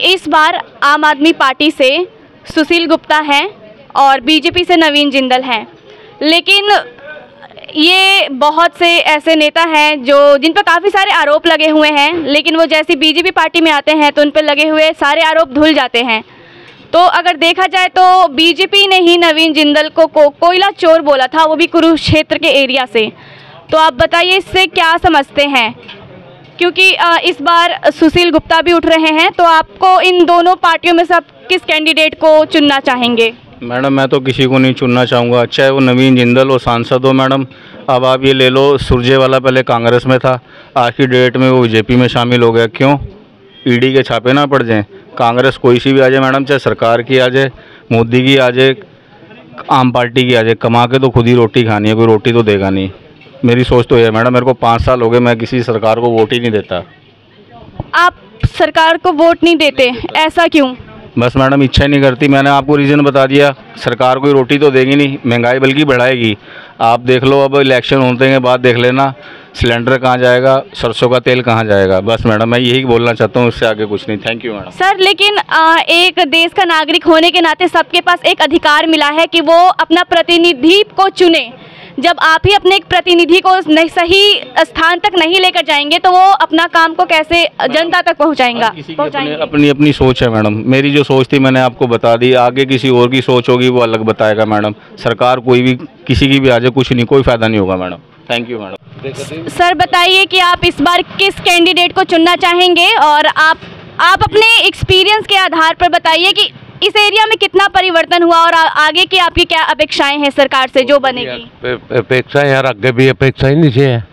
इस बार आम आदमी पार्टी से सुशील गुप्ता हैं और बीजेपी से नवीन जिंदल हैं, लेकिन ये बहुत से ऐसे नेता हैं जिन पर काफ़ी सारे आरोप लगे हुए हैं, लेकिन वो जैसे बीजेपी पार्टी में आते हैं तो उन पर लगे हुए सारे आरोप धुल जाते हैं। तो अगर देखा जाए तो बीजेपी ने ही नवीन जिंदल को कोयला चोर बोला था, वो भी कुरुक्षेत्र के एरिया से। तो आप बताइए इससे क्या समझते हैं, क्योंकि इस बार सुशील गुप्ता भी उठ रहे हैं, तो आपको इन दोनों पार्टियों में से आप किस कैंडिडेट को चुनना चाहेंगे? मैडम मैं तो किसी को नहीं चुनना चाहूँगा, चाहे वो नवीन जिंदल हो, सांसद हो। मैडम अब आप ये ले लो, सुरजेवाला पहले कांग्रेस में था, आज की डेट में वो बीजेपी में शामिल हो गया। क्यों? ईडी के छापे ना पड़ जाएं। कांग्रेस कोई सी भी आ जाए मैडम, चाहे सरकार की आ जाए, मोदी की आ जाए, आम पार्टी की आ जाए, कमा के तो खुद ही रोटी खानी है, कोई रोटी तो देगा नहीं। मेरी सोच तो ये है मैडम, मेरे को 5 साल हो गए, मैं किसी सरकार को वोट ही नहीं देता। आप सरकार को वोट नहीं देते, ऐसा क्यों? बस मैडम इच्छा ही नहीं करती। मैंने आपको रीज़न बता दिया, सरकार कोई रोटी तो देगी नहीं, महंगाई बल्कि बढ़ाएगी। आप देख लो, अब इलेक्शन होने के बाद देख लेना, सिलेंडर कहाँ जाएगा, सरसों का तेल कहाँ जाएगा। बस मैडम मैं यही बोलना चाहता हूँ, उससे आगे कुछ नहीं। Thank you madam. सर लेकिन एक देश का नागरिक होने के नाते सबके पास एक अधिकार मिला है कि वो अपना प्रतिनिधि को चुने। जब आप ही अपने एक प्रतिनिधि को सही स्थान तक नहीं लेकर जाएंगे तो वो अपना काम को कैसे जनता तक पहुंचाएंगे? अपनी अपनी सोच है मैडम, मेरी जो सोच थी मैंने आपको बता दी, आगे किसी और की सोच होगी वो अलग बताएगा मैडम। सरकार कोई भी किसी की भी आ जाए, कुछ नहीं, कोई फायदा नहीं होगा madam. Thank you madam. Sir बताइए कि आप इस बार किस कैंडिडेट को चुनना चाहेंगे, और आप अपने एक्सपीरियंस के आधार पर बताइए कि इस एरिया में कितना परिवर्तन हुआ और आगे की आपकी क्या अपेक्षाएं हैं सरकार से जो बनेगी? अपेक्षाएं यार, आगे भी अपेक्षा ही नीचे है,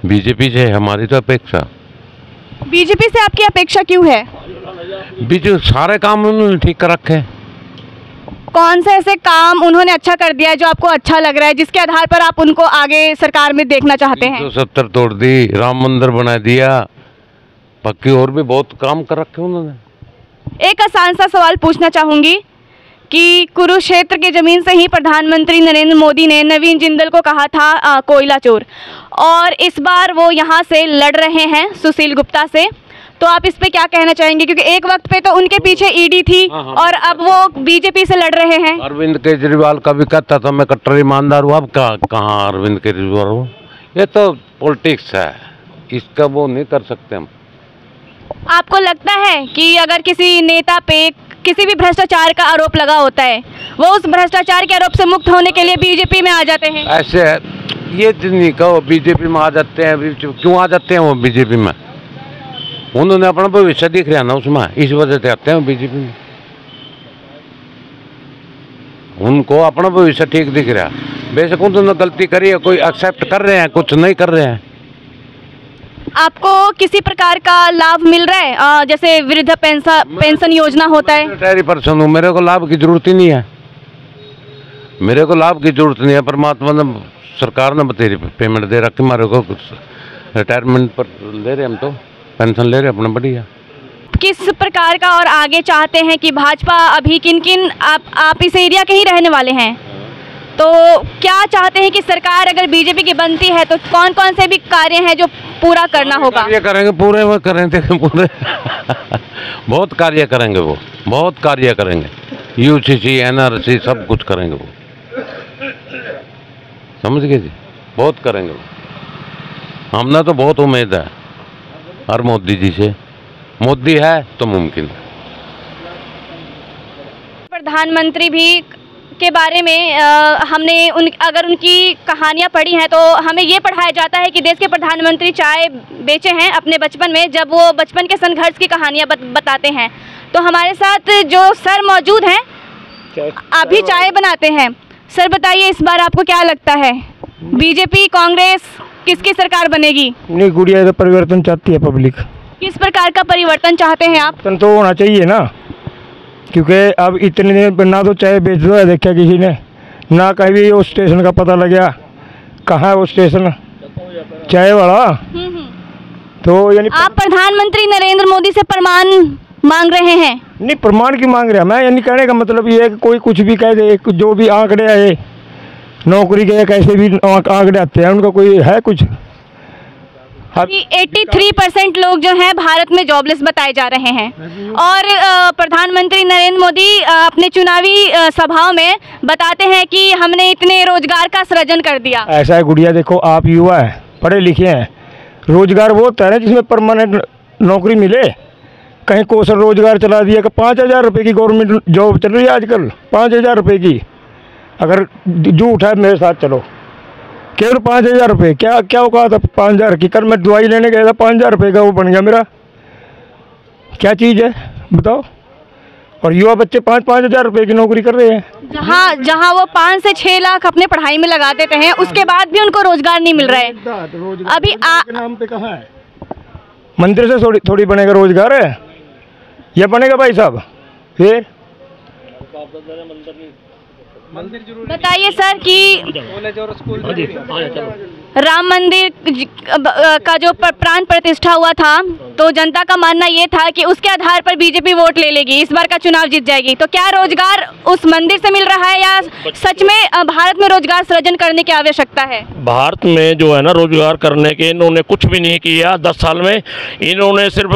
बीजेपी से हमारी तो अपेक्षा। बीजेपी से आपकी अपेक्षा क्यों है? बीजेपी सारे काम उन्होंने ठीक कर रखे। कौन से ऐसे काम उन्होंने अच्छा कर दिया है जो आपको अच्छा लग रहा है, जिसके आधार पर आप उनको आगे सरकार में देखना चाहते हैं? 370 तोड़ दी, राम मंदिर बना दिया, बाकी और भी बहुत काम कर रखे उन्होंने। एक आसान सा सवाल पूछना चाहूँगी कि कुरुक्षेत्र की ज़मीन से ही प्रधानमंत्री नरेंद्र मोदी ने नवीन जिंदल को कहा था कोयला चोर, और इस बार वो यहाँ से लड़ रहे हैं सुशील गुप्ता से। तो आप इस पे क्या कहना चाहेंगे, क्योंकि एक वक्त पे तो उनके पीछे ईडी थी और अब वो बीजेपी से लड़ रहे हैं। अरविंद केजरीवाल का भी कहता था मैं कट्टर ईमानदार हूँ, अब कहाँ अरविंद केजरीवाल हूँ। ये तो पॉलिटिक्स है, इसका वो नहीं कर सकते हम। आपको लगता है कि अगर किसी नेता पे किसी भी भ्रष्टाचार का आरोप लगा होता है, वो उस भ्रष्टाचार के आरोप से मुक्त होने के लिए बीजेपी में आ जाते हैं? ऐसे है, ये नहीं कहो बीजेपी में आ जाते हैं, क्यों आ जाते हैं वो बीजेपी में? उन्होंने अपना भविष्य दिख रहा ना उसमें, इस वजह से आते हैं बीजेपी में। उनको अपना भविष्य ठीक दिख रहा, बेशक उन्होंने गलती करी है, कोई एक्सेप्ट कर रहे हैं, कुछ नहीं कर रहे हैं। आपको किसी प्रकार का लाभ मिल रहा है, जैसे वृद्ध पेंशन योजना होता है? रिटायरी पर्सन हूँ, मेरे को लाभ की जरूरत ही नहीं है, मेरे को लाभ की जरूरत नहीं है। परमात्मा ने, सरकार ने बतेरी पेमेंट दे रखी हमारे को, रिटायरमेंट पर ले रहे, हम तो पेंशन ले रहे अपना बढ़िया। किस प्रकार का और आगे चाहते हैं कि भाजपा अभी किन आप इस एरिया के ही रहने वाले हैं, तो क्या चाहते हैं कि सरकार अगर बीजेपी की बनती है तो कौन कौन से भी कार्य हैं जो पूरा करना होगा? कार्य करेंगे पूरे, वो करेंगे पूरे बहुत कार्य करेंगे, वो बहुत कार्य करेंगे, यूसीसी एनआरसी सब कुछ करेंगे वो, समझ गए जी, बहुत करेंगे वो। हमने तो बहुत उम्मीद है और मोदी जी से, मोदी है तो मुमकिन। प्रधानमंत्री भी के बारे में हमने अगर उनकी कहानियाँ पढ़ी हैं तो हमें ये पढ़ाया जाता है कि देश के प्रधानमंत्री चाय बेचे हैं अपने बचपन में, जब वो बचपन के संघर्ष की कहानियाँ बताते हैं। तो हमारे साथ जो सर मौजूद हैं, अभी चाय बनाते हैं। सर बताइए इस बार आपको क्या लगता है, बीजेपी कांग्रेस किसकी सरकार बनेगी? नहीं गुड़िया, तो परिवर्तन चाहती है पब्लिक। किस प्रकार का परिवर्तन चाहते हैं आप? तो होना चाहिए ना, क्योंकि अब इतने दिन पर ना तो चाय बेच दो है देखा किसी ने, ना कहीं भी वो स्टेशन का पता लग गया, कहाँ है वो स्टेशन चाय वाला। तो यानी आप प्रधानमंत्री नरेंद्र मोदी से प्रमाण मांग रहे हैं? नहीं, प्रमाण की मांग रहा मैं, यानी कहने का मतलब ये है कि कोई कुछ भी कह दे, जो भी आंकड़े आए नौकरी के कैसे भी आंकड़े आते हैं, उनका कोई है कुछ? अभी 83% लोग जो हैं भारत में जॉबलेस बताए जा रहे हैं और प्रधानमंत्री नरेंद्र मोदी अपने चुनावी सभाओं में बताते हैं कि हमने इतने रोजगार का सृजन कर दिया। ऐसा है गुड़िया, देखो आप युवा हैं, पढ़े लिखे हैं, रोजगार वो होता है ना जिसमें परमानेंट नौकरी मिले। कहीं कौशल रोजगार चला दिया कि 5,000 रुपये की गवर्नमेंट जॉब चल रही है आजकल, 5,000 रुपये की। अगर झूठ है मेरे साथ चलो, केवल 5,000 रुपये, क्या क्या औकात था 5,000 की? कल मैं दवाई लेने गया था, 5,000 रुपये का वो बन गया मेरा, क्या चीज़ है बताओ? और युवा बच्चे 5,000 रुपये की नौकरी कर रहे हैं। जहाँ वो 5 से 6 लाख अपने पढ़ाई में लगा देते हैं, उसके बाद भी उनको रोजगार नहीं मिल रहा है। अभी नाम पे कहाँ है? मंदिर से थोड़ी बनेगा रोजगार है, यह बनेगा भाई साहब? फिर बताइए सर कि राम मंदिर का जो प्राण प्रतिष्ठा हुआ था, तो जनता का मानना ये था कि उसके आधार पर बीजेपी वोट ले लेगी, इस बार का चुनाव जीत जाएगी। तो क्या रोजगार उस मंदिर से मिल रहा है या सच में भारत में रोजगार सृजन करने की आवश्यकता है? भारत में जो है ना रोजगार करने के इन्होंने कुछ भी नहीं किया 10 साल में। इन्होंने सिर्फ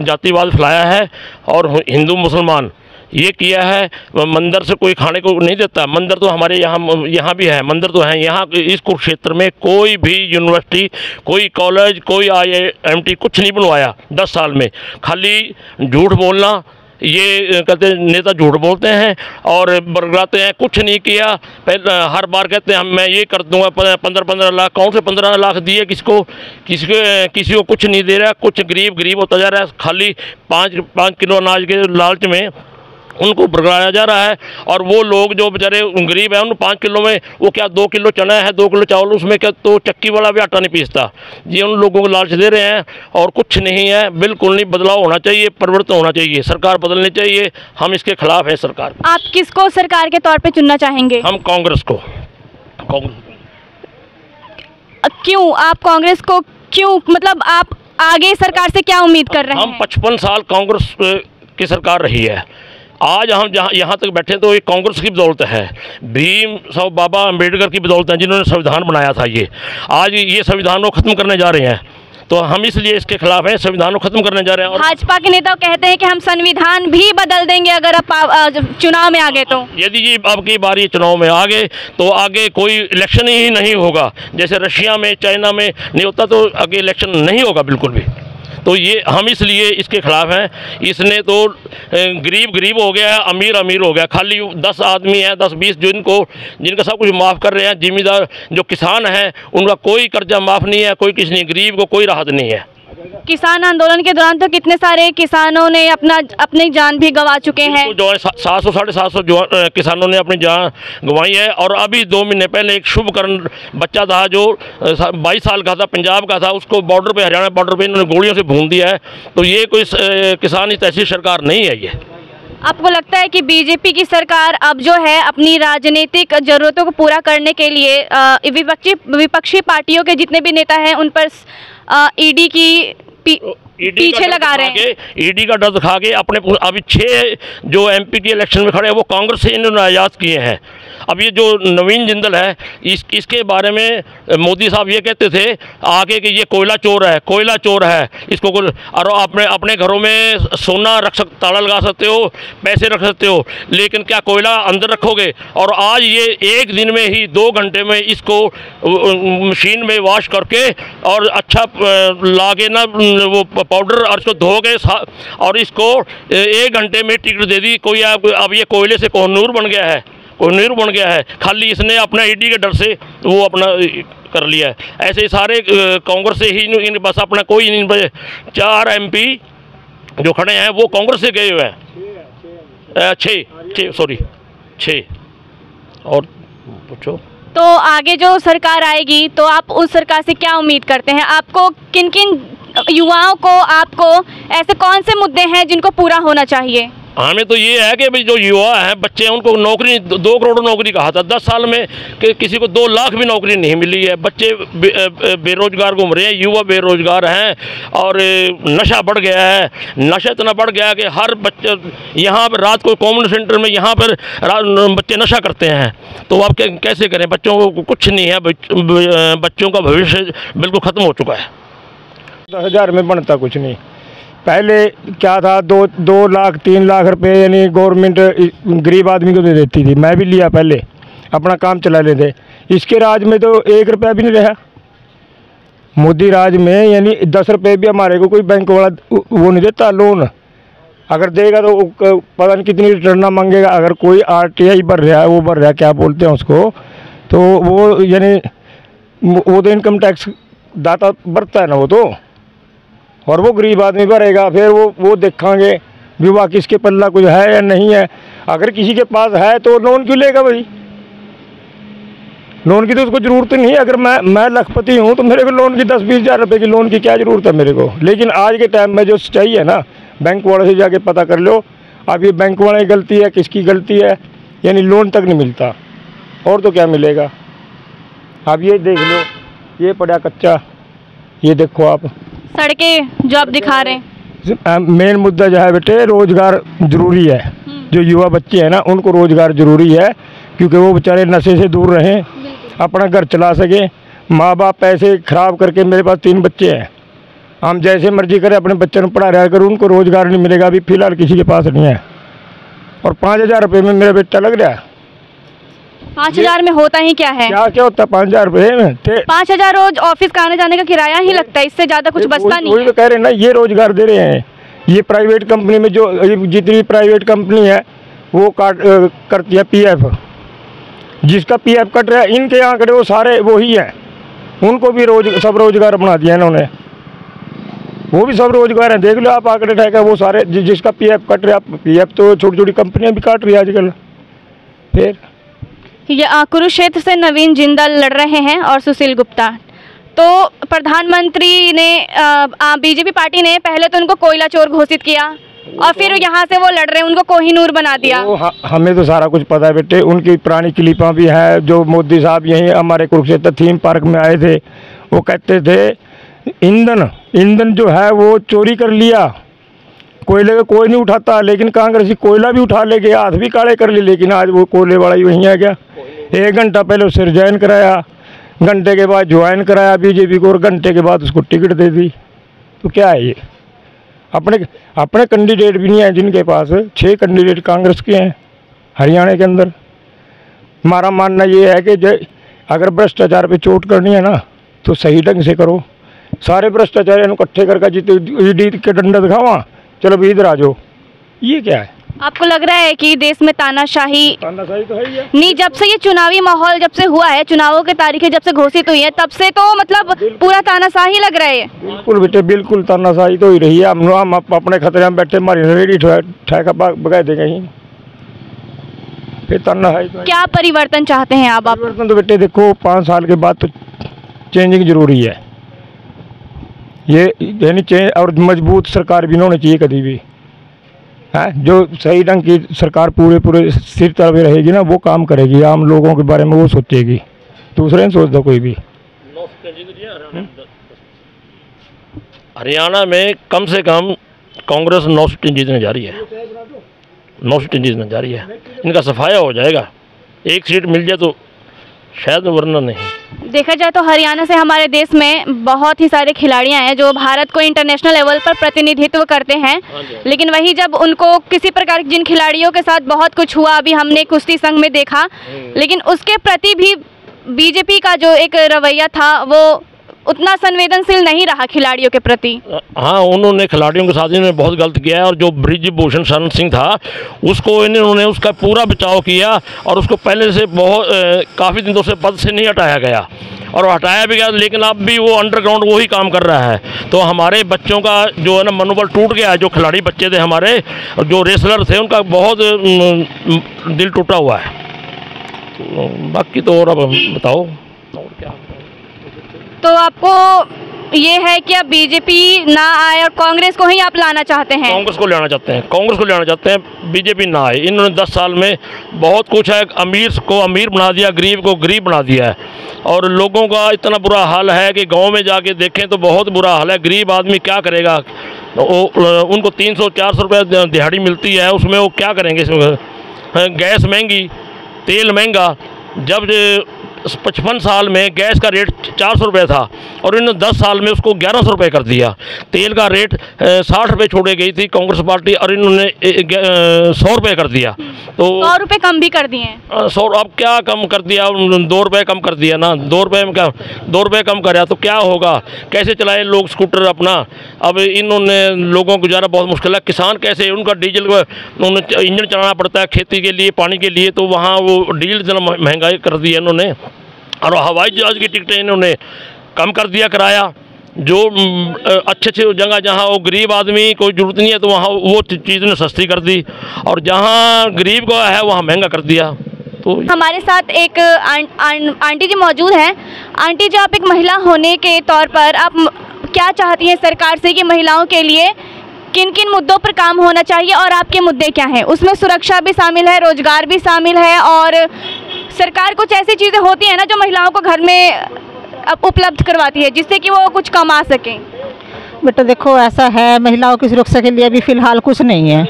जातिवाद फैलाया है और हिंदू मुसलमान ये किया है। मंदिर से कोई खाने को नहीं देता। मंदिर तो हमारे यहाँ भी है, मंदिर तो है यहाँ। इस कुरुक्षेत्र में कोई भी यूनिवर्सिटी, कोई कॉलेज, कोई IIMT कुछ नहीं बनवाया 10 साल में। खाली झूठ बोलना, ये कहते नेता झूठ बोलते हैं और बरगलाते हैं, कुछ नहीं किया। पहले हर बार कहते हैं मैं ये कर दूंगा 15-15 लाख। कौन से 15 लाख दिए किसको? किसी को कुछ नहीं दे रहा। कुछ गरीब होता जा रहा है। खाली 5 किलो अनाज के लालच में उनको बरगलाया जा रहा है। और वो लोग जो बेचारे गरीब हैं उन 5 किलो में वो क्या 2 किलो चना है, 2 किलो चावल, उसमें क्या तो चक्की वाला भी आटा नहीं पीसता। ये उन लोगों को लालच दे रहे हैं और कुछ नहीं है, बिल्कुल नहीं। बदलाव होना चाहिए, परिवर्तन होना चाहिए, सरकार बदलनी चाहिए। हम इसके खिलाफ है सरकार। आप किसको सरकार के तौर पे चुनना चाहेंगे? हम कांग्रेस को। क्यों आप कांग्रेस को क्यों, मतलब आप आगे सरकार से क्या उम्मीद कर रहे हैं? हम 55 साल कांग्रेस की सरकार रही है। आज हम जहाँ यहाँ तक बैठे तो ये कांग्रेस की बदौलत है, भीम साहब बाबा अम्बेडकर की बदौलत है, जिन्होंने संविधान बनाया था। ये आज ये संविधान को ख़त्म करने जा रहे हैं, तो हम इसलिए इसके खिलाफ हैं। संविधान को ख़त्म करने जा रहे हैं। और भाजपा के नेता कहते हैं कि हम संविधान भी बदल देंगे अगर आप चुनाव में आ गए तो। यदि ये अब की बार ये चुनाव में आ गए तो आगे कोई इलेक्शन ही नहीं होगा। जैसे रशिया में, चाइना में नहीं होता, तो आगे इलेक्शन नहीं होगा बिल्कुल भी। तो ये हम इसलिए इसके खिलाफ हैं। इसने तो गरीब हो गया है, अमीर हो गया। खाली 10 आदमी हैं, 10-20 जिनका सब कुछ माफ़ कर रहे हैं। जिम्मेदार जो किसान हैं उनका कोई कर्जा माफ़ नहीं है, कोई किसी गरीब को कोई राहत नहीं है। किसान आंदोलन के दौरान तो कितने सारे किसानों ने अपनी जान भी गंवा चुके हैं। जो 700-750 किसानों ने अपनी जान गंवाई है। और अभी 2 महीने पहले एक शुभकरण बच्चा था जो 22 साल का था, पंजाब का था, उसको बॉर्डर पे, हरियाणा बॉर्डर पे इन्होंने गोलियों से भून दिया है। तो ये कोई किसान हित ऐसी सरकार नहीं है। ये आपको लगता है कि बीजेपी की सरकार अब जो है अपनी राजनीतिक जरूरतों को पूरा करने के लिए विपक्षी पार्टियों के जितने भी नेता हैं उन पर ईडी की पीछे लगा रहे हैं? ईडी का डर दिखा के अपने अभी 6 जो MP के इलेक्शन में खड़े हैं वो कांग्रेस से इन्होंने आजाद किए हैं। अब ये जो नवीन जिंदल है इसके बारे में मोदी साहब ये कहते थे आगे कि ये कोयला चोर है। इसको और अपने घरों में सोना ताला लगा सकते हो, पैसे रख सकते हो, लेकिन क्या कोयला अंदर रखोगे? और आज ये 1 दिन में ही 2 घंटे में इसको मशीन में वॉश करके और अच्छा लागे ना वो पाउडर और इसको धो गए और इसको 1 घंटे में टिकट दे दी। कोई अब ये कोयले से कोहनूर बन गया है। खाली इसने अपना ईडी के डर से वो अपना कर लिया है। ऐसे ही सारे कांग्रेस से ही बस अपना कोई नहीं। 4 MP जो खड़े हैं वो कांग्रेस से गए हुए हैं। 6 और पूछो। तो आगे जो सरकार आएगी तो आप उस सरकार से क्या उम्मीद करते हैं? आपको किन युवाओं को, आपको ऐसे कौन से मुद्दे हैं जिनको पूरा होना चाहिए? हमें तो ये है कि भाई जो युवा हैं, बच्चे हैं, उनको नौकरी 2 करोड़ नौकरी कहा था 10 साल में कि किसी को 2 लाख भी नौकरी नहीं मिली है। बच्चे बेरोजगार घूम रहे हैं, युवा बेरोजगार हैं और नशा बढ़ गया है। नशा इतना बढ़ गया है कि हर बच्चे यहाँ पर रात को कॉमन सेंटर में यहाँ पर बच्चे नशा करते हैं। तो आप कैसे करें? बच्चों को कुछ नहीं है, बच्चों का भविष्य बिल्कुल ख़त्म हो चुका है। 10,000 में बनता कुछ नहीं। पहले क्या था, 2 लाख 3 लाख रुपए यानी गवर्नमेंट गरीब आदमी को दे देती थी। मैं भी लिया, पहले अपना काम चला लेते। इसके राज में तो 1 रुपया भी नहीं रहा। मोदी राज में यानी 10 रुपये भी हमारे को कोई बैंक वाला वो नहीं देता लोन। अगर देगा तो पता नहीं कितनी रिटर्न मांगेगा। अगर कोई RTI भर रहा है, वो भर रहा है, क्या बोलते हैं उसको, तो वो यानी वो तो इनकम टैक्स दाता भरता है ना वो तो, और वो गरीब आदमी भरेगा। फिर वो देखेंगे भी वाह किसके पल्ला कुछ है या नहीं है। अगर किसी के पास है तो लोन क्यों लेगा भाई? लोन की तो उसको ज़रूरत नहीं है। अगर मैं लखपति हूँ तो मेरे को लोन की 10-20 हज़ार रुपये की लोन की क्या ज़रूरत है मेरे को। लेकिन आज के टाइम में जो सच्चाई है ना, बैंक वाले से जाके पता कर लो। अब ये बैंक वाले की गलती है, किसकी गलती है? यानी लोन तक नहीं मिलता, और तो क्या मिलेगा। अब ये देख लो, ये पड़ा कच्चा, ये देखो आप सड़कें जो आप दिखा रहे हैं। मेन मुद्दा जो है बेटे, रोजगार जरूरी है। जो युवा बच्चे हैं ना, उनको रोजगार जरूरी है, क्योंकि वो बेचारे नशे से दूर रहें, अपना घर चला सके। माँ बाप पैसे खराब करके, मेरे पास 3 बच्चे हैं, हम जैसे मर्जी करें अपने बच्चों को पढ़ा रहा करूँ, उनको रोजगार नहीं मिलेगा। अभी फिलहाल किसी के पास नहीं है। और 5,000 रुपये में मेरा बेटा लग रहा है। 5,000 में होता ही क्या है? क्या होता है 5,000 रुपये में? 5,000 रोज ऑफिस का आने जाने का किराया ही लगता है, इससे ज्यादा कुछ बचता नहीं। वही तो कह रहे हैं ना, ये रोजगार दे रहे हैं। ये प्राइवेट कंपनी में जो जितनी प्राइवेट कंपनी है वो करती है PF। जिसका PF कट रहा है, इनके आंकड़े वो सारे वही हैं। उनको भी सब रोजगार बना दिया इन्होंने, वो भी सब रोजगार हैं। देख लो आप आंकड़े ठेका, वो सारे जिसका PF कट रहा है। PF तो छोटी छोटी कंपनियां भी काट रही है आजकल। फिर कुरुक्षेत्र से नवीन जिंदल लड़ रहे हैं और सुशील गुप्ता। तो प्रधानमंत्री ने बीजेपी पार्टी ने पहले तो उनको कोयला चोर घोषित किया और फिर यहाँ से वो लड़ रहे हैं, उनको कोहिनूर बना दिया। हमें तो सारा कुछ पता है बेटे। उनकी पुरानी क्लिपां भी हैं। जो मोदी साहब यहीं हमारे कुरुक्षेत्र थीम पार्क में आए थे, वो कहते थे ईंधन जो है वो चोरी कर लिया, कोयले का कोई नहीं उठाता। लेकिन कांग्रेसी कोयला भी उठा ले गए, हाथ भी काले कर लिए। लेकिन आज वो कोयले वाला ही वहीं आ गया। 1 घंटा पहले उससे रिजाइन कराया, घंटे के बाद ज्वाइन कराया बीजेपी को, और घंटे के बाद उसको टिकट दे दी। तो क्या है ये? अपने कैंडिडेट भी नहीं है जिनके पास। 6 कैंडिडेट कांग्रेस के हैं हरियाणा के अंदर। हमारा मानना ये है कि अगर भ्रष्टाचार पे चोट करनी है ना, तो सही ढंग से करो। सारे भ्रष्टाचारियों को इकट्ठे करके जितने ईडी के डंडा दिखावा, चलो भी इधर आ जाओ। ये क्या है? आपको लग रहा है कि देश में तानाशाही तो है ही है। नहीं, जब से ये चुनावी माहौल जब से हुआ है, चुनावों की तारीखें जब से घोषित हुई है, तब से तो मतलब पूरा तानाशाही लग रहा है। बिल्कुल बेटे, बिल्कुल तानाशाही तो ही रही है। हम अपने खतरे में बैठे, हमारी रेडी ठेका बगा देंगे ही। फिर तानाशाही तो क्या परिवर्तन चाहते हैं आप? परिवर्तन तो बेटे देखो, 5 साल के बाद तो चेंजिंग जरूरी है। ये यानी चेंज, और मजबूत सरकार भी होनी चाहिए कभी भी है। जो सही ढंग की सरकार पूरे सिर तरफ रहेगी ना, वो काम करेगी, आम लोगों के बारे में वो सोचेगी, दूसरे नहीं सोचता कोई भी। हरियाणा में कम से कम कांग्रेस 9 सीटें जीतने जा रही है, 9 सीटें जीतने जा रही है। इनका सफाया हो जाएगा। 1 सीट मिल जाए तो शायद, वरना नहीं। देखा जाए तो हरियाणा से हमारे देश में बहुत ही सारे खिलाड़ियां हैं जो भारत को इंटरनेशनल लेवल पर प्रतिनिधित्व करते हैं। लेकिन वही जब उनको किसी प्रकार, जिन खिलाड़ियों के साथ बहुत कुछ हुआ, अभी हमने कुश्ती संघ में देखा, लेकिन उसके प्रति भी बीजेपी का जो एक रवैया था वो उतना संवेदनशील नहीं रहा खिलाड़ियों के प्रति। हाँ, उन्होंने खिलाड़ियों के साथ इन्होंने बहुत गलत किया है। और जो ब्रिजभूषण शरण सिंह था, उसको इन्होंने उसका पूरा बचाव किया और उसको पहले से बहुत काफ़ी दिनों से पद से नहीं हटाया गया, और हटाया भी गया, लेकिन अब भी वो अंडरग्राउंड वही काम कर रहा है। तो हमारे बच्चों का जो है ना मनोबल टूट गया है। जो खिलाड़ी बच्चे थे हमारे, जो रेसलर थे, उनका बहुत दिल टूटा हुआ है। तो बाकी तो और अब बताओ और क्या। तो आपको ये है कि अब बीजेपी ना आए और कांग्रेस को ही आप लाना चाहते हैं? कांग्रेस को लाना चाहते हैं, कांग्रेस को लाना चाहते हैं, बीजेपी ना आए। इन्होंने 10 साल में बहुत कुछ है, अमीर को अमीर बना दिया, गरीब को गरीब बना दिया है। और लोगों का इतना बुरा हाल है कि गांव में जाके देखें तो बहुत बुरा हाल है। गरीब आदमी क्या करेगा? उनको 300-400 रुपये दिहाड़ी मिलती है, उसमें वो क्या करेंगे? गैस महंगी, तेल महंगा। जब 55 साल में गैस का रेट 400 रुपये था और इन्होंने 10 साल में उसको 1100 रुपये कर दिया। तेल का रेट 60 रुपये छोड़े गई थी कांग्रेस पार्टी और इन्होंने 100 रुपये कर दिया। तो 100 रुपये कम भी कर दिए हैं। 100 अब क्या कम कर दिया? 2 रुपये कम कर दिया ना। 2 रुपये में क्या, 2 रुपये कम कराया तो क्या होगा? कैसे चलाए लोग स्कूटर अपना? अब इन्होंने लोगों को गुजारा बहुत मुश्किल है। किसान कैसे, उनका डीजल उन्होंने इंजन चलाना पड़ता है खेती के लिए, पानी के लिए, तो वहाँ वो डीजल इतना महंगाई कर दी है इन्होंने। और हवाई जहाज़ की टिकटें इन्होंने कम कर दिया किराया। जो अच्छे अच्छे जगह जहाँ वो गरीब आदमी कोई ज़रूरत नहीं है तो वहाँ वो चीज़ ने सस्ती कर दी, और जहाँ गरीब को है वहाँ महंगा कर दिया। तो हमारे साथ एक आंटी जी मौजूद हैं। आंटी जी, आप एक महिला होने के तौर पर आप क्या चाहती हैं सरकार से कि महिलाओं के लिए किन किन मुद्दों पर काम होना चाहिए और आपके मुद्दे क्या हैं? उसमें सुरक्षा भी शामिल है, रोजगार भी शामिल है, और सरकार कुछ ऐसी चीज़ें होती हैं ना जो महिलाओं को घर में उपलब्ध करवाती है जिससे कि वो कुछ कमा सकें। बेटा देखो, ऐसा है, महिलाओं की सुरक्षा के लिए अभी फ़िलहाल कुछ नहीं है।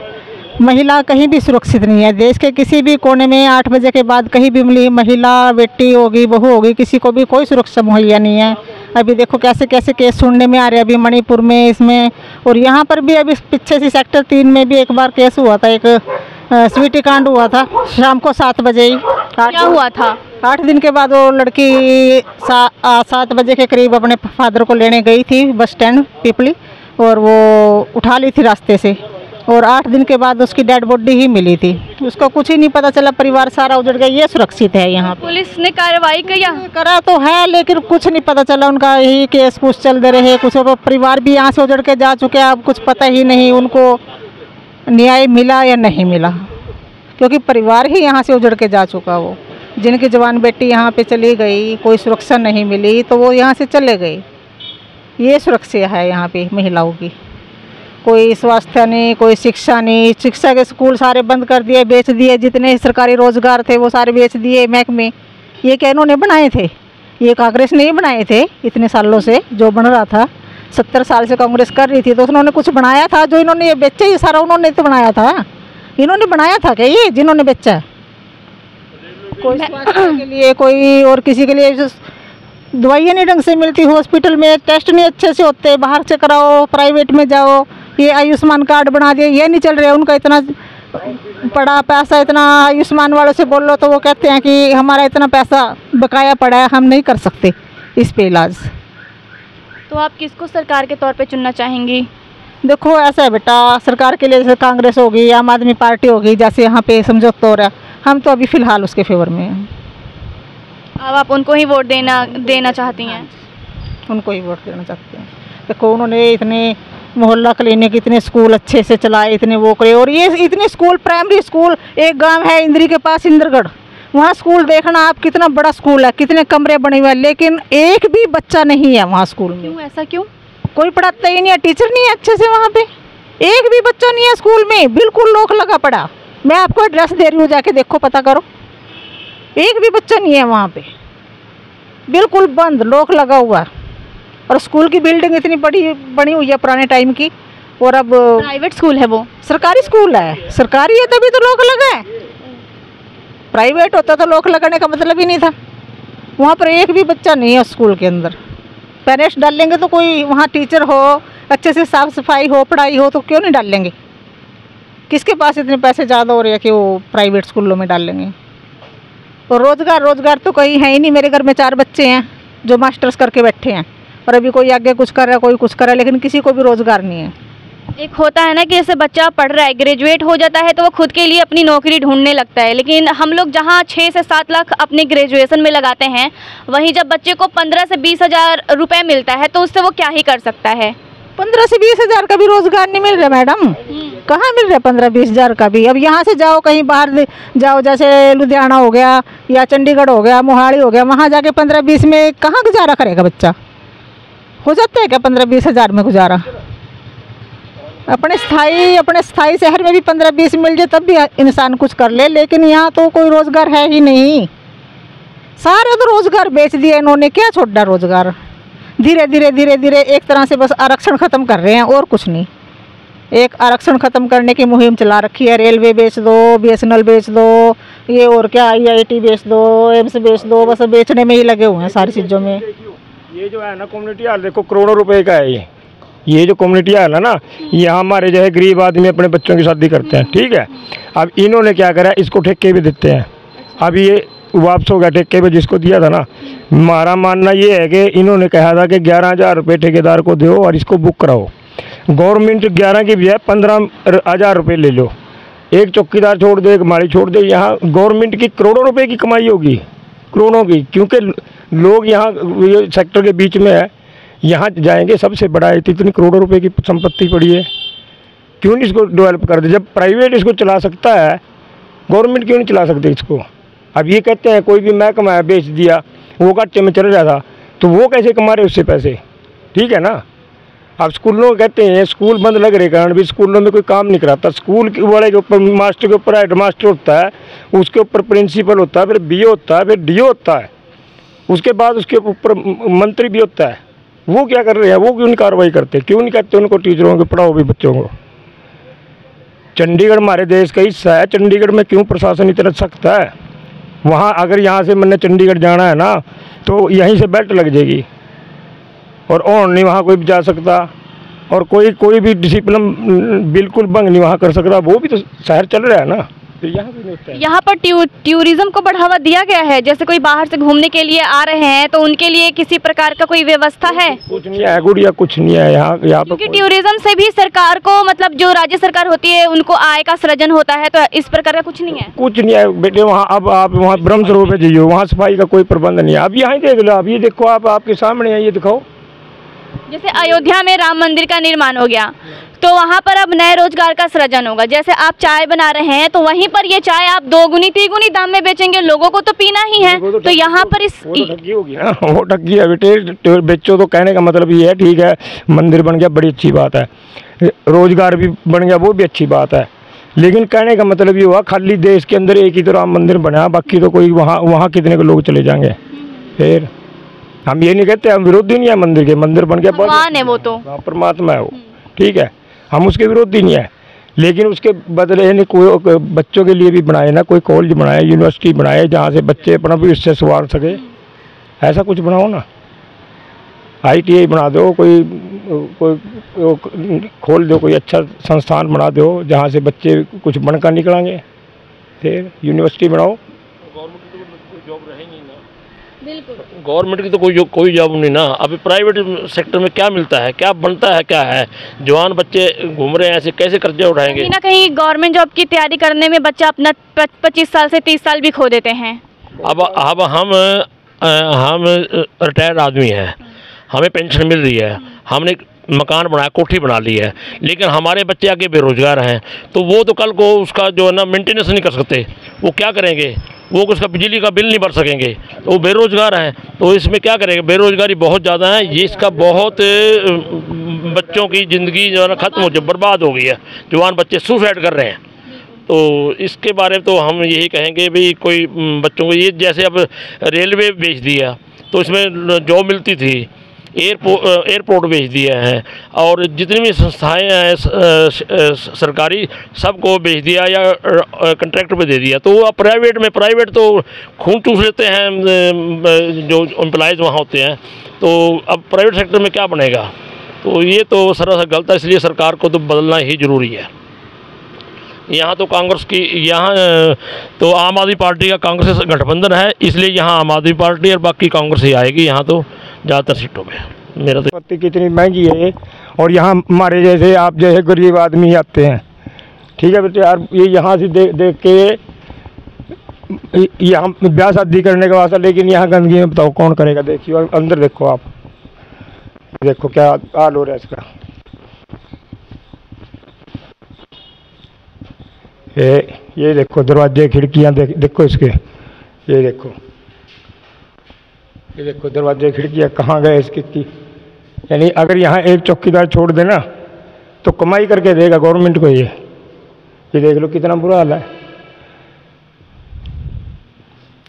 महिला कहीं भी सुरक्षित नहीं है। देश के किसी भी कोने में 8 बजे के बाद कहीं भी महिला, बेटी होगी, बहू होगी, किसी को भी कोई सुरक्षा मुहैया नहीं है। अभी देखो कैसे कैसे केस सुनने में आ रहे हैं, अभी मणिपुर में, इसमें, और यहाँ पर भी अभी पीछे से सेक्टर 3 में भी एक बार केस हुआ था, एक स्वीटी कांड हुआ था शाम को 7 बजे ही। क्या हुआ था? 8 दिन के बाद वो लड़की 7 बजे के करीब अपने फादर को लेने गई थी बस स्टैंड पिपली, और वो उठा ली थी रास्ते से, और 8 दिन के बाद उसकी डेड बॉडी ही मिली थी। उसको कुछ ही नहीं पता चला, परिवार सारा उजड़ गया। ये सुरक्षित है यहाँ? पुलिस ने कार्रवाई करा तो है, लेकिन कुछ नहीं पता चला। उनका यही केस कुछ चल दे रहे, कुछ परिवार भी यहाँ से उजड़ के जा चुके हैं। अब कुछ पता ही नहीं उनको न्याय मिला या नहीं मिला, क्योंकि परिवार ही यहाँ से उजड़ के जा चुका। वो जिनकी जवान बेटी यहाँ पे चली गई, कोई सुरक्षा नहीं मिली, तो वो यहाँ से चले गए। ये सुरक्षा है यहाँ पे महिलाओं की। कोई स्वास्थ्य नहीं, कोई शिक्षा नहीं। शिक्षा के स्कूल सारे बंद कर दिए, बेच दिए। जितने सरकारी रोजगार थे वो सारे बेच दिए महकमे। ये क्या इन्होंने बनाए थे? ये कांग्रेस नहीं बनाए थे इतने सालों से। जो बन रहा था 70 साल से कांग्रेस कर रही थी, तो उन्होंने कुछ बनाया था? जो इन्होंने ये बेचा, ये सारा उन्होंने तो बनाया था। इन्होंने बनाया था क्या ये जिन्होंने बेचा? कोई स्वास्थ्य के लिए, कोई और किसी के लिए दवाइयाँ नहीं ढंग से मिलती, हॉस्पिटल में टेस्ट नहीं अच्छे से होते, बाहर से कराओ, प्राइवेट में जाओ। ये आयुष्मान कार्ड बना दिए, ये नहीं चल रहा है उनका। इतना पड़ा पैसा, इतना आयुष्मान वालों से बोल लो तो वो कहते हैं कि हमारा इतना पैसा बकाया पड़ा है, हम नहीं कर सकते इस पे इलाज। तो आप किसको सरकार के तौर पे चुनना चाहेंगी? देखो ऐसा है बेटा, सरकार के लिए जैसे कांग्रेस होगी, आम आदमी पार्टी होगी, जैसे यहाँ पे समझौता हो रहा है, हम तो अभी फ़िलहाल उसके फेवर में हैं। अब आप उनको ही वोट देना चाहती हैं? उनको ही वोट देना चाहते हैं। देखो उन्होंने इतने मोहल्ला क्लिनिक, इतने स्कूल अच्छे से चलाए, इतने वो करे, और ये इतने स्कूल, प्राइमरी स्कूल, एक गांव है इंद्री के पास इंद्रगढ़, वहाँ स्कूल देखना आप, कितना बड़ा स्कूल है, कितने कमरे बने हुए हैं, लेकिन एक भी बच्चा नहीं है वहाँ स्कूल में। क्यों? ऐसा क्यों? कोई पढ़ाता ही नहीं है, टीचर नहीं है अच्छे से वहाँ पे। एक भी बच्चा नहीं है स्कूल में, बिल्कुल लोक लगा पड़ा। मैं आपको एड्रेस दे रही हूँ, जाके देखो, पता करो। एक भी बच्चा नहीं है वहाँ पे, बिल्कुल बंद, लोक लगा हुआ। और स्कूल की बिल्डिंग इतनी बड़ी बनी हुई है पुराने टाइम की, और अब प्राइवेट स्कूल है, वो सरकारी स्कूल है। सरकारी है तभी तो लोक लगा है, प्राइवेट होता तो लोक लगाने का मतलब ही नहीं था। वहाँ पर एक भी बच्चा नहीं है स्कूल के अंदर। पेरेंट्स डालेंगे तो कोई वहाँ टीचर हो, अच्छे से साफ़ सफाई हो, पढ़ाई हो, तो क्यों नहीं डालेंगे? किसके पास इतने पैसे ज़्यादा हो रहे हैं कि वो प्राइवेट स्कूलों में डालेंगे? और रोज़गार तो कहीं है ही नहीं। मेरे घर में 4 बच्चे हैं जो मास्टर्स करके बैठे हैं, और अभी कोई आगे कुछ कर रहा है, कोई कुछ कर रहा है, लेकिन किसी को भी रोज़गार नहीं है। एक होता है ना कि जैसे बच्चा पढ़ रहा है, ग्रेजुएट हो जाता है तो वो खुद के लिए अपनी नौकरी ढूंढने लगता है, लेकिन हम लोग जहाँ 6 से 7 लाख अपने ग्रेजुएशन में लगाते हैं, वहीं जब बच्चे को 15 से 20 हज़ार रुपये मिलता है तो उससे वो क्या ही कर सकता है? 15 से 20 हज़ार का भी रोज़गार नहीं मिल रहा मैडम। कहाँ मिल रहा है 15-20 हज़ार का भी? अब यहाँ से जाओ, कहीं बाहर जाओ, जैसे लुधियाना हो गया या चंडीगढ़ हो गया, मोहाली हो गया, वहाँ जाके 15-20 में कहाँ गुजारा करेगा बच्चा? हो जाता है क्या 15-20 हज़ार में गुजारा? अपने स्थाई शहर में भी 15-20 मिल जाए तब भी इंसान कुछ कर ले, लेकिन यहाँ तो कोई रोज़गार है ही नहीं। सारे तो रोज़गार बेच दिया इन्होंने, क्या छोड़ा रोज़गार। धीरे धीरे एक तरह से बस आरक्षण ख़त्म कर रहे हैं और कुछ नहीं। एक आरक्षण ख़त्म करने की मुहिम चला रखी है, रेलवे बेच दो, BSNL बेच दो, ये और क्या IIT बेच दो, एम्स बेच दो, बस बेचने में ही लगे हुए हैं सारी चीज़ों में। ये जो है ना कम्युनिटी हॉल देखो करोड़ों रुपए का है ये जो कम्युनिटी हॉल है ना, यहाँ हमारे जो है गरीब आदमी अपने बच्चों की शादी करते हैं, ठीक है। अब इन्होंने क्या करा, इसको ठेके भी देते हैं। अब ये वापस हो गया ठेके पे जिसको दिया था ना। हमारा मानना ये है कि इन्होंने कहा था कि 11,000 रुपये ठेकेदार को दो और इसको बुक कराओ। गवर्नमेंट 11 की बजाय 15,000 रुपये ले लो, एक चौकीदार छोड़ दे, एक माली छोड़ दे। यहाँ गवर्नमेंट की करोड़ों रुपए की कमाई होगी, करोड़ों की, क्योंकि लोग यहाँ ये सेक्टर के बीच में है, यहाँ जाएंगे। सबसे बड़ा है, इतनी करोड़ों रुपए की संपत्ति पड़ी है, क्यों नहीं इसको डेवलप कर दे? जब प्राइवेट इसको चला सकता है, गवर्नमेंट क्यों नहीं चला सकते इसको? अब ये कहते हैं कोई भी महकमा है बेच दिया, वो घाटे में चल रहा था, तो वो कैसे कमा रहे उससे पैसे? ठीक है ना। अब स्कूलों कहते हैं स्कूल बंद लग रहे कारण भी स्कूलों में कोई काम नहीं कराता। स्कूल वाले के ऊपर, मास्टर के ऊपर हेड मास्टर होता है, उसके ऊपर प्रिंसिपल होता है, फिर BO होता है, फिर DO होता है, उसके बाद उसके ऊपर मंत्री भी होता है। वो क्या कर रहे हैं? वो क्यों नहीं कार्रवाई करते? क्यों नहीं कहते उनको टीचरों को पढ़ाओ भी बच्चों को? चंडीगढ़ हमारे देश का हिस्सा है, चंडीगढ़ में क्यों प्रशासन इतना सख्त है? वहाँ अगर यहाँ से मैंने चंडीगढ़ जाना है ना, तो यहीं से बेल्ट लग जाएगी और नहीं वहाँ कोई भी जा सकता, और कोई भी डिसिप्लिन बिल्कुल भंग नहीं वहाँ कर सकता। वो भी तो शहर चल रहा है ना, तो यहाँ भी नहीं होता है। यहाँ पर टूरिज्म को बढ़ावा दिया गया है, जैसे कोई बाहर से घूमने के लिए आ रहे हैं तो उनके लिए किसी प्रकार का कोई व्यवस्था है? कुछ नहीं है गुड़िया, कुछ नहीं है यहाँ पर। क्योंकि टूरिज्म से भी सरकार को, मतलब जो राज्य सरकार होती है, उनको आय का सृजन होता है, तो इस प्रकार का कुछ नहीं है? कुछ नहीं है बेटे वहाँ। अब आप वहाँ ब्रह्म सरोवर पे जाइए, वहाँ सफाई का कोई प्रबंध नहीं है। अब यहाँ देख लो, अब ये देखो, आप आपके सामने है, ये दिखाओ। जैसे अयोध्या में राम मंदिर का निर्माण हो गया, तो वहाँ पर अब नए रोजगार का सृजन होगा। जैसे आप चाय बना रहे हैं, तो वहीं पर ये चाय आप 2 3 दाम में बेचेंगे, लोगों को तो पीना ही है। तो यहाँ पर इस ठगी होगी ना, वो ठगी है बेटे। बेचो तो कहने का मतलब ये है, ठीक है मंदिर बन गया, बड़ी अच्छी बात है, रोजगार भी बन गया, वो भी अच्छी बात है, लेकिन कहने का मतलब ये हुआ खाली देश के अंदर एक ही तो राम मंदिर बना, बाकी तो कोई वहाँ कितने को लोग चले जाएंगे? फिर हम ये नहीं कहते, हम विरोधी नहीं है मंदिर के। मंदिर बन गया, भगवान है वो, तो परमात्मा है वो, ठीक है, हम उसके विरोधी नहीं है, लेकिन उसके बदले नहीं कोई बच्चों के लिए भी बनाए ना, कोई कॉलेज बनाए, यूनिवर्सिटी बनाए, जहाँ से बच्चे अपना भविष्य संवार सके। ऐसा कुछ बनाओ ना, ITI बना दो, कोई खोल दो, कोई अच्छा संस्थान बना दो जहाँ से बच्चे कुछ बनकर निकलेंगे। फिर यूनिवर्सिटी बनाओ। गवर्नमेंट की तो कोई जॉब नहीं ना। अभी प्राइवेट सेक्टर में क्या मिलता है, क्या बनता है, क्या है? जवान बच्चे घूम रहे हैं, ऐसे कैसे कर्जे उठाएंगे? कहीं ना कहीं गवर्नमेंट जॉब की तैयारी करने में बच्चा अपना 25 साल से 30 साल भी खो देते हैं। अब हम रिटायर्ड आदमी हैं, हमें पेंशन मिल रही है, हमने मकान बनाया, कोठी बना ली है, लेकिन हमारे बच्चे आगे बेरोजगार हैं, तो वो तो कल को उसका जो है ना मेंटेनेंस नहीं कर सकते। वो क्या करेंगे? वो उसका बिजली का बिल नहीं भर सकेंगे, तो वो बेरोजगार हैं। तो इसमें क्या करेंगे? बेरोजगारी बहुत ज़्यादा है, ये इसका बहुत बच्चों की ज़िंदगी जो है ना ख़त्म हो, बर्बाद हो गई है। जवान बच्चे सुसाइड कर रहे हैं। तो इसके बारे में तो हम यही कहेंगे भी कोई बच्चों को, ये जैसे अब रेलवे बेच दिया, तो इसमें जॉब मिलती थी, एयरपोर्ट बेच दिया है, और जितनी भी संस्थाएं हैं सरकारी, सबको बेच दिया या कॉन्ट्रैक्ट पे दे दिया। तो अब प्राइवेट तो खून चूस लेते हैं जो एम्प्लॉयज़ वहाँ होते हैं। तो अब प्राइवेट सेक्टर में क्या बनेगा? तो ये तो सरासर गलत है, इसलिए सरकार को तो बदलना ही ज़रूरी है। यहाँ तो कांग्रेस की, यहाँ तो आम आदमी पार्टी का कांग्रेस से गठबंधन है, इसलिए यहाँ आम आदमी पार्टी और बाकी कांग्रेस ही आएगी यहाँ तो ज़्यादातर सीटों में। मेरा तो पत्ती कितनी महंगी है, और यहाँ हमारे जैसे आप जैसे गरीब आदमी आते हैं, ठीक है बेटे यार, ये यहाँ से देख के यहाँ ब्याह शादी करने का वास्ता, लेकिन यहाँ गंदगी में बताओ कौन करेगा? देखिए अंदर देखो, आप देखो क्या हाल हो रहा है इसका। ये देखो दरवाजे खिड़कियाँ देखो इसके, ये देखो दरवाजे खिड़कियाँ कहाँ गए इसके की? यानी अगर यहाँ एक चौकीदार छोड़ देना तो कमाई करके देगा गवर्नमेंट को। ये देख लो कितना बुरा हाल है।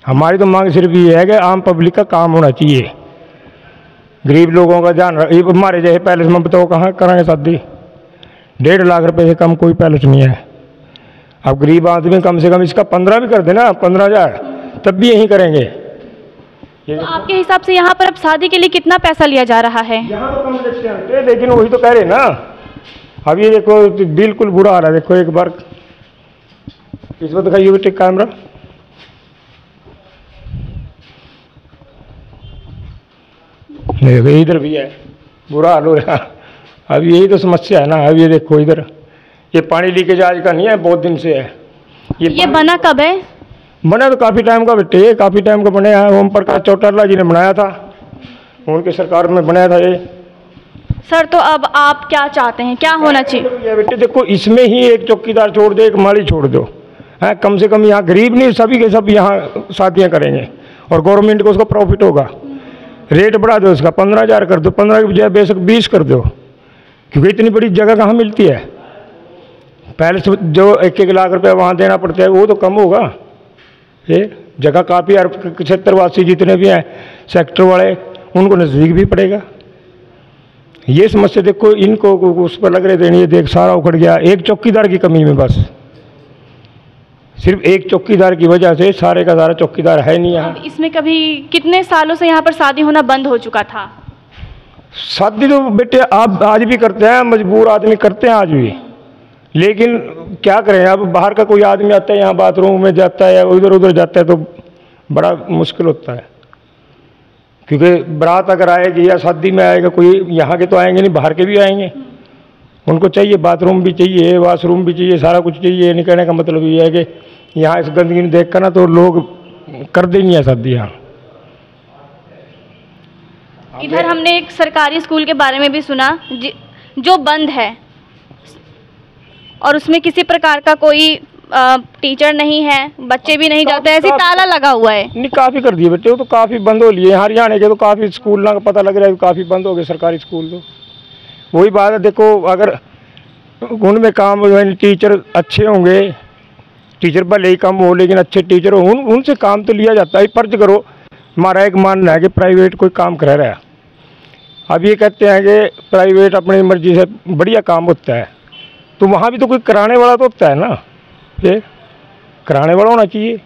हमारी तो मांग सिर्फ ये है कि आम पब्लिक का काम होना चाहिए, गरीब लोगों का ध्यान। हमारे जैसे पैलेस में बताओ कहाँ कराएंगे शादी? 1.5 लाख रुपए से कम कोई पैलेस नहीं है। अब गरीब आदमी कम से कम इसका 15 भी कर देना, 15,000, तब भी यही करेंगे। तो आपके हिसाब से यहाँ पर अब शादी के लिए कितना पैसा लिया जा रहा है? यहाँ तो कम देखते हैं, लेकिन वही तो कह रहे ना। अब ये देखो बिल्कुल बुरा हाल है। देखो एक बार इस पर दिखाइए बेटे कैमरा। देखो इधर भी है, बुरा हाल हो रहा। अब यही तो समस्या है ना। अब ये देखो इधर, ये पानी लीकेज आज का नहीं है, बहुत दिन से है। ये बना कब है? बना तो काफ़ी टाइम का बेटे, काफ़ी टाइम का बने हैं। ओम प्रकाश चौटाला जी ने बनाया था, उनके सरकार में बनाया था ये। सर तो अब आप क्या चाहते हैं, क्या होना चाहिए? बेटे देखो, इसमें ही एक चौकीदार छोड़ दो, एक माली छोड़ दो, है कम से कम। यहाँ गरीब नहीं, सभी के सब यहाँ शादियाँ करेंगे और गवर्नमेंट को उसका प्रॉफिट होगा। रेट बढ़ा दो उसका, 15,000 कर दो, 15 की बजाय बेशक 20 कर दो, क्योंकि इतनी बड़ी जगह कहाँ मिलती है। पहले जो 1-1 लाख रुपये वहाँ देना पड़ता है वो तो कम होगा। ये जगह काफ़ी क्षेत्रवासी जितने भी हैं सेक्टर वाले, उनको नज़दीक भी पड़ेगा। ये समस्या देखो, इनको उस पर लग रहे थे, ये देख सारा उखड़ गया एक चौकीदार की कमी में। बस सिर्फ एक चौकीदार की वजह से सारे का सारा चौकीदार है नहीं यहाँ। इसमें कभी कितने सालों से यहाँ पर शादी होना बंद हो चुका था? शादी तो बेटे आप आज भी करते हैं, मजबूर आदमी करते हैं आज भी, लेकिन क्या करें। अब बाहर का कोई आदमी आता है यहाँ बाथरूम में जाता है या इधर उधर जाता है तो बड़ा मुश्किल होता है, क्योंकि बारात अगर आएगी या शादी में आएगा कोई, यहाँ के तो आएंगे नहीं, बाहर के भी आएंगे। उनको चाहिए बाथरूम भी चाहिए, वॉशरूम भी चाहिए, सारा कुछ चाहिए। नहीं कहने का मतलब ये है कि यहाँ इस गंदगी में देख कर ना तो लोग कर देंगे है शादी यहाँ। इधर हमने एक सरकारी स्कूल के बारे में भी सुना जो बंद है और उसमें किसी प्रकार का कोई टीचर नहीं है, बच्चे भी नहीं जाते, ऐसे ताला लगा हुआ है। नहीं काफ़ी कर दिए बेटे, वो तो काफ़ी बंद हो लिए। हरियाणा के तो काफ़ी स्कूल ना पता लग रहा है काफ़ी बंद हो गए सरकारी स्कूल। तो वही बात है, देखो अगर उनमें काम टीचर अच्छे होंगे, टीचर भले ही कम हो लेकिन अच्छे टीचर हो, उनसे काम तो लिया जाता है। फर्ज करो हमारा एक मानना है कि प्राइवेट कोई काम करा रहा है। अब ये कहते हैं कि प्राइवेट अपनी मर्जी से बढ़िया काम होता है, तो वहाँ भी तो कोई कराने वाला तो होता है ना। ये कराने वाला होना चाहिए।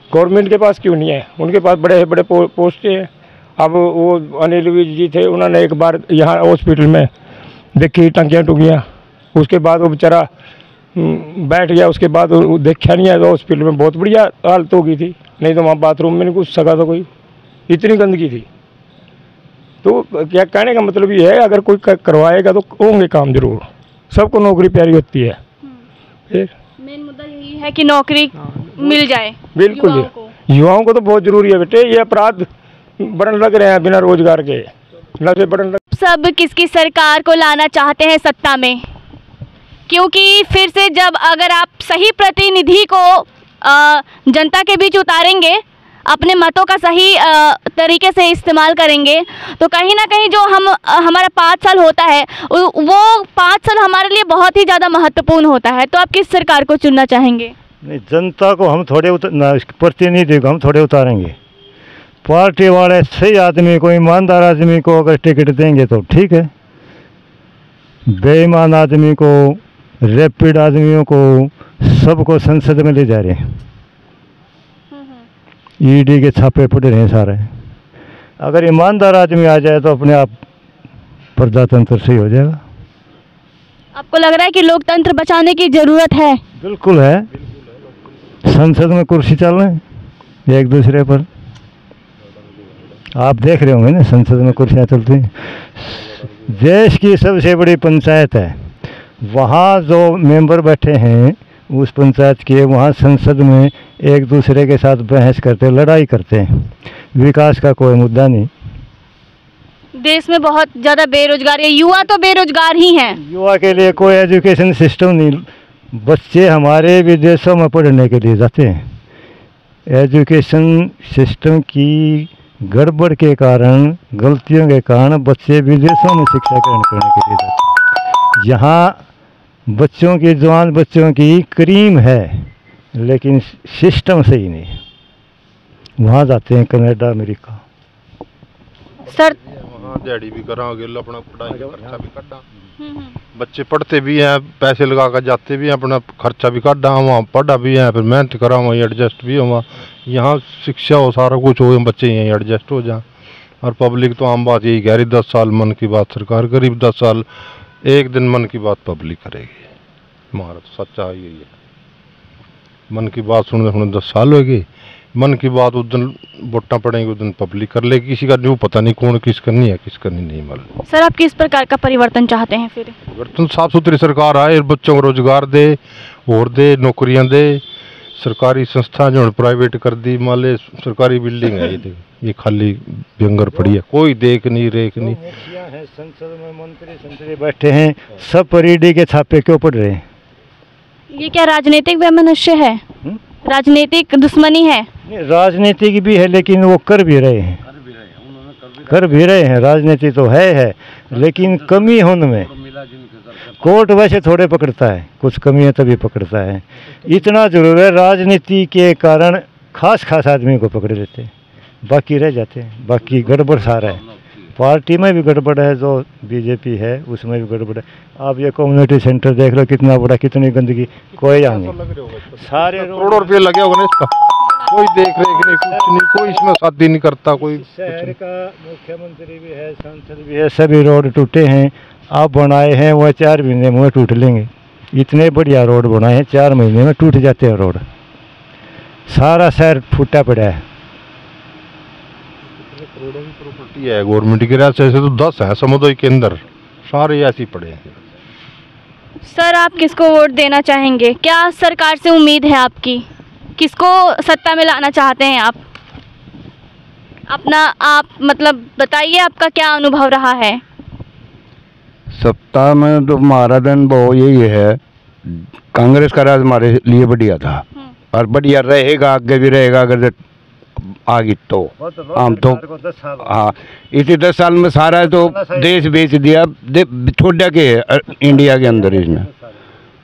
गवर्नमेंट के पास क्यों नहीं है? उनके पास बड़े बड़े पोस्टें हैं। अब वो अनिल विज जी थे, उन्होंने एक बार यहाँ हॉस्पिटल में देखी टंकियाँ टुकियाँ, उसके बाद वो बेचारा बैठ गया। उसके बाद वो देखा नहीं है तो हॉस्पिटल में बहुत बढ़िया हालत हो गई थी, नहीं तो वहाँ बाथरूम में नहीं घुस सका था कोई, इतनी गंदगी थी। तो क्या कहने का मतलब ये है, अगर कोई करवाएगा तो होंगे काम जरूर। सबको नौकरी प्यारी होती है। मेन मुद्दा यही है कि नौकरी मिल जाए बिल्कुल। युवाओं को तो बहुत जरूरी है बेटे। ये अपराध बढ़ने लग रहे हैं बिना रोजगार के, नशे बढ़ने लग। सब किसकी सरकार को लाना चाहते हैं सत्ता में, क्योंकि फिर से जब अगर आप सही प्रतिनिधि को जनता के बीच उतारेंगे, अपने मतों का सही तरीके से इस्तेमाल करेंगे, तो कहीं ना कहीं जो हमारा 5 साल होता है वो 5 साल हमारे लिए बहुत ही ज़्यादा महत्वपूर्ण होता है। तो आप किस सरकार को चुनना चाहेंगे? नहीं, जनता को हम थोड़े प्रतिनिधि को हम थोड़े उतारेंगे। पार्टी वाले सही आदमी को, ईमानदार आदमी को अगर टिकट देंगे तो ठीक है, बेईमान आदमी को, रैपिड आदमियों को, सबको संसद में ले जा रहे हैं। ईडी के छापे पड़ रहे हैं सारे। अगर ईमानदार आदमी आ जाए तो अपने आप प्रजातंत्र सही हो जाएगा। आपको लग रहा है कि लोकतंत्र बचाने की जरूरत है? बिल्कुल है। संसद में कुर्सी चल रहे हैं एक दूसरे पर, आप देख रहे होंगे ना, संसद में कुर्सियाँ चलती हैं। देश की सबसे बड़ी पंचायत है, वहाँ जो मेंबर बैठे हैं उस पंचायत के, वहाँ संसद में एक दूसरे के साथ बहस करते, लड़ाई करते हैं। विकास का कोई मुद्दा नहीं। देश में बहुत ज़्यादा बेरोजगारी है, युवा तो बेरोजगार ही हैं। युवा के लिए कोई एजुकेशन सिस्टम नहीं। बच्चे हमारे विदेशों में पढ़ने के लिए जाते हैं। एजुकेशन सिस्टम की गड़बड़ के कारण, गलतियों के कारण बच्चे विदेशों में शिक्षा ग्रहण करने के लिए जाते। यहाँ बच्चों की, जवान बच्चों की क्रीम है, लेकिन सिस्टम सही नहीं है। वहाँ जाते हैं कनाडा, अमेरिका। सर वहाँ दिहाड़ी भी कराओगे, अपना पढ़ाई का खर्चा भी काटा, बच्चे पढ़ते भी हैं, पैसे लगा कर जाते भी हैं, अपना खर्चा भी काटा, वहाँ पढ़ा भी है, फिर मेहनत करा, वहीं एडजस्ट भी हुआ। यहाँ शिक्षा हो, सारा कुछ हो, बच्चे यहीं एडजस्ट हो जाए। और पब्लिक तो आम बात यही कह रही, 10 साल मन की बात सरकार, करीब 10 साल, एक दिन मन की बात पब्लिक करेगी। हमारा तो सच्चा यही है, मन की बात सुनने सुनने 10 साल हो गए। मन की बात उस दिन वोटा पड़ेंगे, उस दिन पब्लिक कर लेगी। किसी का जो पता नहीं कौन किस करनी है, किस करनी नहीं मालूम। सर आप किस प्रकार का परिवर्तन चाहते हैं फिर? परिवर्तन, साफ सुथरी सरकार आए, बच्चों को रोजगार दे और दे, नौकरियां दे। सरकारी संस्था जो प्राइवेट कर दी, मान ले सरकारी बिल्डिंग है ये खाली व्यंगर पड़ी है, कोई देख नहीं रेख नहीं। है संसद में मंत्री बैठे हैं, सब पर ईडी के छापे क्यों पड़ रहे हैं? ये क्या राजनीतिक वैमनस्य है? राजनीतिक दुश्मनी है? राजनीतिक भी है, लेकिन वो कर भी रहे हैं, कर भी रहे हैं। राजनीति तो है, लेकिन कमी है उनमें। कोर्ट वैसे थोड़े पकड़ता है, कुछ कमियां तभी पकड़ता है। इतना जरूर है, राजनीति के कारण खास आदमी को पकड़ लेते हैं, बाकी रह जाते हैं। बाकी गड़बड़ सारा है, पार्टी में भी गड़बड़ है, जो बीजेपी है उसमें भी गड़बड़ है। आप ये कम्युनिटी सेंटर देख लो, कितना बड़ा, कितनी गंदगी, कोई यहाँ नहीं। सारे करोड़ों रुपये लगे होगा ना इसका, कोई देख रेख नहीं, कुछ नहीं, कोई इसमें शादी नहीं करता कोई। शहर का मुख्यमंत्री भी है, सांसद भी है, सभी रोड टूटे हैं। आप बनाए हैं, वह 4 महीने में टूट लेंगे। इतने बढ़िया रोड बनाए हैं, 4 महीने में टूट जाते हैं रोड। सारा शहर फूटा पड़ा है। करोड़ों की प्रॉपर्टी है गवर्नमेंट के, ऐसे तो 10 है समुदाय के अंदर, सारे ऐसे पड़े हैं। सर आप किसको वोट देना चाहेंगे? क्या सरकार से उम्मीद है आपकी? किसको सत्ता में लाना चाहते हैं आप? आप मतलब बताइए, आपका क्या अनुभव रहा है? सत्ता में तो हमारा अनुभव यही है, कांग्रेस का राज हमारे लिए बढ़िया था और बढ़िया रहेगा, आगे भी रहेगा। अगर आगे तो हम तो हाँ, इसी 10 साल में सारा तो देश बेच दिया, छोड़ा के इंडिया के अंदर इसने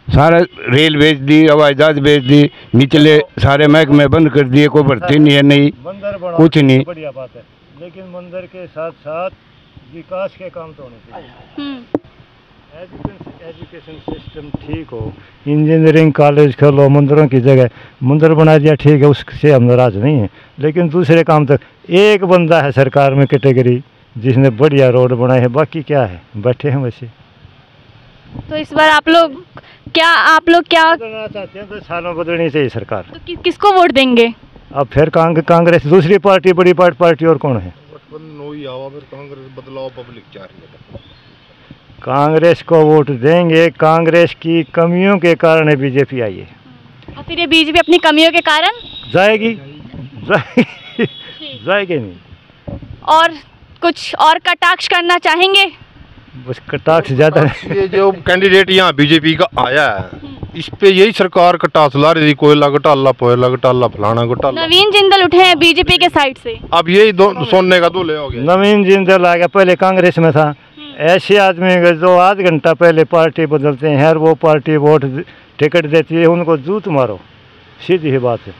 सारा रेल बेच दी, हवाई जहाज बेच दी, निचले सारे महकमे बंद कर दिए, कोई भर्ती नहीं है, नहीं कुछ नहीं। बढ़िया बात है, लेकिन मंदिर के साथ साथ विकास के काम तो होने चाहिए। एजुकेशन सिस्टम ठीक हो, इंजीनियरिंग कॉलेज खोलो, मंदिरों की जगह मंदिर बना दिया, ठीक है, उससे हम नाराज नहीं है। लेकिन दूसरे काम तक एक बंदा है सरकार में कैटेगरी जिसने बढ़िया रोड बनाए हैं, बाकी क्या है, बैठे हैं वैसे। तो इस बार आप लोग क्या बदलना चाहते हैं? तो सालों बदलनी चाहिए सरकार। तो किसको वोट देंगे? अब फिर कांग्रेस, दूसरी पार्टी, बड़ी पार्टी और कौन है? कांग्रेस बदलाव पब्लिक चाह रही है, कांग्रेस को वोट देंगे। कांग्रेस की कमियों के कारण है बीजेपी आई है। और फिर ये बीजेपी अपनी कमियों के कारण जाएगी नहीं। और कुछ और कटाक्ष करना चाहेंगे? बस कटाक्ष ज्यादा। ये जो कैंडिडेट यहाँ बीजेपी का आया है, इस पे यही सरकार कटास ला रही थी, कोयला घोटाला, कोयला घोटाला, फलाना घोटाला। नवीन जिंदल उठे हैं बीजेपी के साइड से, अब यही सोने का दूल्हे हो गया। नवीन जिंदल आ गया, पहले कांग्रेस में था। ऐसे आदमी जो आध घंटा पहले पार्टी बदलते हैं और वो पार्टी वोट टिकट देती है, उनको जूत मारो, सीधी ही बात है।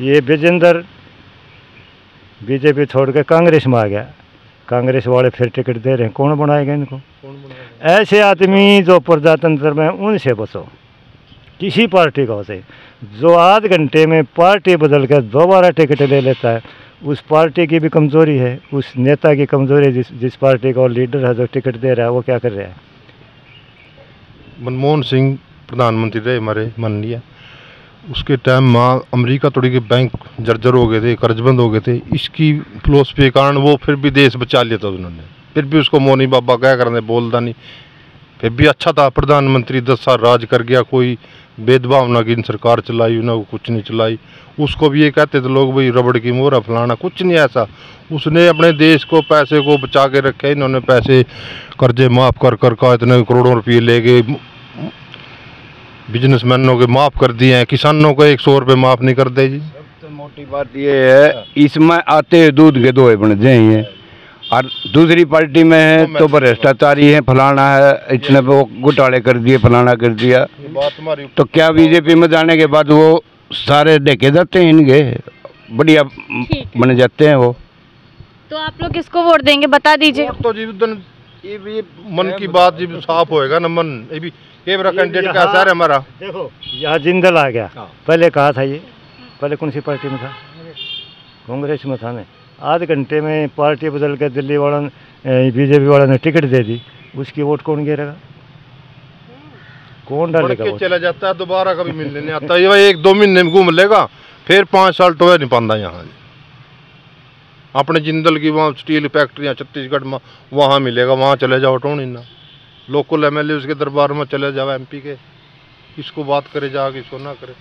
ये विजेंद्र बीजेपी छोड़ के कांग्रेस में आ गया, कांग्रेस वाले फिर टिकट दे रहे हैं, कौन बनाएगा इनको? ऐसे आदमी जो प्रजातंत्र में, उनसे बचो, किसी पार्टी का होते। जो आध घंटे में पार्टी बदल कर दोबारा टिकट ले लेता है, उस पार्टी की भी कमज़ोरी है, उस नेता की कमज़ोरी है। जिस पार्टी का लीडर है जो टिकट दे रहा है, वो क्या कर रहा है? मनमोहन सिंह प्रधानमंत्री रहे हमारे, मान लिया, उसके टाइम वहाँ अमेरिका थोड़ी के बैंक जर्जर हो गए थे, कर्जबंद हो गए थे। इसकी फिलोसफी के कारण वो फिर भी देश बचा लिया था उन्होंने। फिर भी उसको मोनी बाबा क्या करने, बोलता नहीं, फिर भी अच्छा था प्रधानमंत्री, 10 साल राज कर गया। कोई भेदभाव ना की सरकार चलाई ना, कुछ नहीं चलाई। उसको भी ये कहते थे लोग, भाई रबड़ की मोहर फलाना, कुछ नहीं ऐसा। उसने अपने देश को, पैसे को बचा के रखे। इन्होंने पैसे कर्जे माफ़ कर कर इतने करोड़ों रुपये ले गए, बिजनेसमैनों के माफ़ कर दिए हैं, किसानों को 100 रुपये माफ़ नहीं कर दे जी। मोटी बात ये है, इसमें आते हैं दूध के दोहे बन जाएंगे, और दूसरी पार्टी में है तो भ्रष्टाचारी है, फलाना है, इतने वो घोटाले कर दिए, फलाना कर दिया। तो क्या बीजेपी में जाने के बाद वो सारे देखे जाते हैं, इनके बढ़िया बन जाते हैं वो। तो आप लोग किसको वोट देंगे, बता दीजिए। तो जी ये भी मन की बात जी साफ होएगा ना, मन ये भी केवरा कैंडिडेट का असर है हमारा। देखो यहाँ जिंदल आ गया, पहले कहा था ये, पहले कौन सी पार्टी में था, कांग्रेस में था। आध घंटे में पार्टी बदल के दिल्ली वालों ने, बीजेपी वालों ने टिकट दे दी, उसकी वोट कौन गिरेगा, कौन डालेगा वोट? चला जाता है, दोबारा कभी मिलने नहीं आता, ये 1-2 महीने में घूम लेगा, फिर 5 साल टोया नहीं पाता यहाँ। अपने जिंदल की वहाँ स्टील फैक्ट्रियाँ छत्तीसगढ़ में, वहाँ मिलेगा, वहाँ चले जाओ टोनी ना, लोकल MLA उसके दरबार में चले जाओ MP के, किसको बात करे जाके, किसको ना करे।